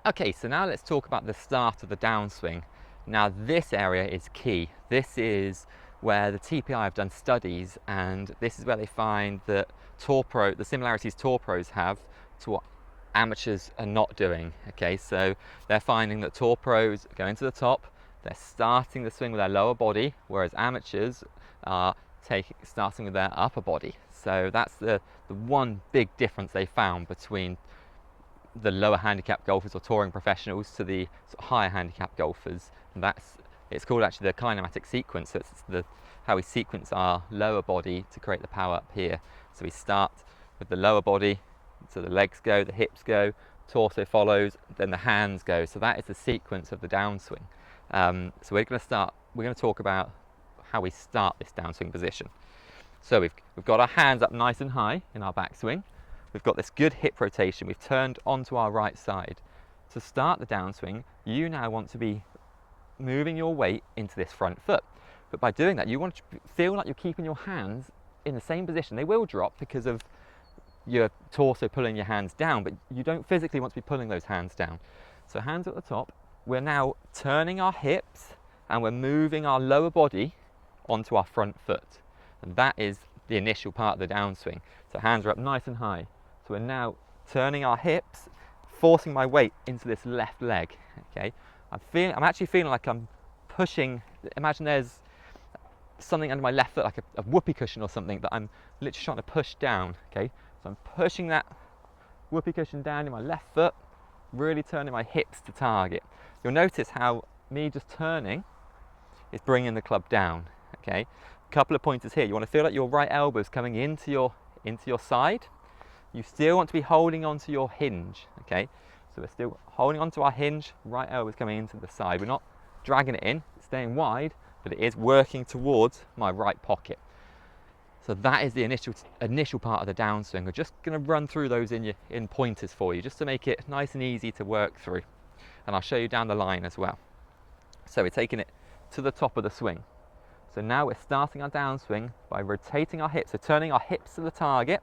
Okay, so now let's talk about the start of the downswing. Now this area is key. This is where the TPI have done studies, and this is where they find that the similarities tour pros have to what amateurs are not doing. Okay, so they're finding that tour pros go into the top, they're starting the swing with their lower body, whereas amateurs are starting with their upper body. So that's the one big difference they found between the lower handicap golfers or touring professionals to the sort of higher handicap golfers. And it's called actually the kinematic sequence. So it's how we sequence our lower body to create the power up here. So we start with the lower body, so the legs go, the hips go, torso follows, then the hands go. So that is the sequence of the downswing. So we're going to talk about how we start this downswing position. So we've got our hands up nice and high in our backswing. We've got this good hip rotation. We've turned onto our right side. To start the downswing, you now want to be moving your weight into this front foot. But by doing that, you want to feel like you're keeping your hands in the same position. They will drop because of your torso pulling your hands down, but you don't physically want to be pulling those hands down. So hands at the top. We're now turning our hips and we're moving our lower body onto our front foot. And that is the initial part of the downswing. So hands are up nice and high. So we're now turning our hips, forcing my weight into this left leg. Okay, I'm actually feeling like I'm pushing. Imagine there's something under my left foot, like a whoopee cushion or something, that I'm literally trying to push down. Okay, so I'm pushing that whoopee cushion down in my left foot, really turning my hips to target. You'll notice how me just turning is bringing the club down. Okay, a couple of pointers here. You want to feel like your right elbow is coming into your side. You still want to be holding onto your hinge. Okay, so we're still holding onto our hinge. Right elbow is coming into the side. We're not dragging it in, it's staying wide, but it is working towards my right pocket. So that is the initial part of the downswing. We're just going to run through those in pointers for you, just to make it nice and easy to work through. And I'll show you down the line as well. So we're taking it to the top of the swing. So now we're starting our downswing by rotating our hips, so turning our hips to the target.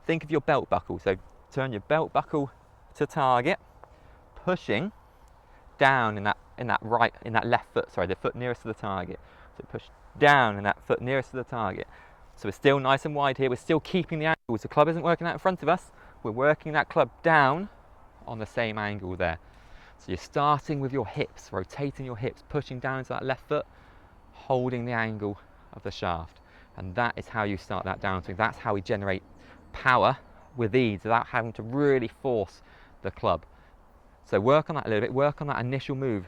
Think of your belt buckle, so turn your belt buckle to target, pushing down in that left foot, sorry, the foot nearest to the target. So push down in that foot nearest to the target. So we're still nice and wide here, we're still keeping the angle, so the club isn't working out in front of us, we're working that club down on the same angle there. So you're starting with your hips, rotating your hips, pushing down into that left foot, holding the angle of the shaft. And that is how you start that downswing. That's how we generate power with ease without having to really force the club. So work on that a little bit, work on that initial move.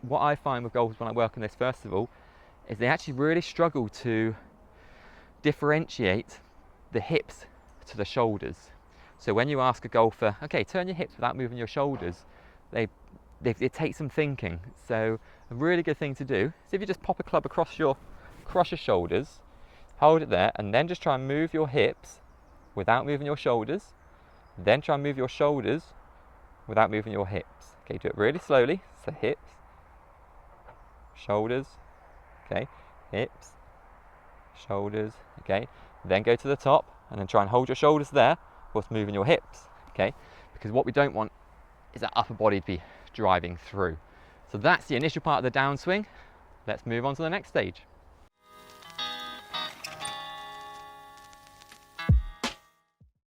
What I find with golfers when I work on this, first of all, is they actually really struggle to differentiate the hips to the shoulders. So when you ask a golfer, okay, turn your hips without moving your shoulders, it takes some thinking. So a really good thing to do is if you just pop a club across your shoulders, hold it there, and then just try and move your hips without moving your shoulders, then try and move your shoulders without moving your hips. Okay, do it really slowly. So hips, shoulders, okay, hips, shoulders, okay. Then go to the top and then try and hold your shoulders there whilst moving your hips, okay, because what we don't want is that upper body to be driving through. So that's the initial part of the downswing. Let's move on to the next stage.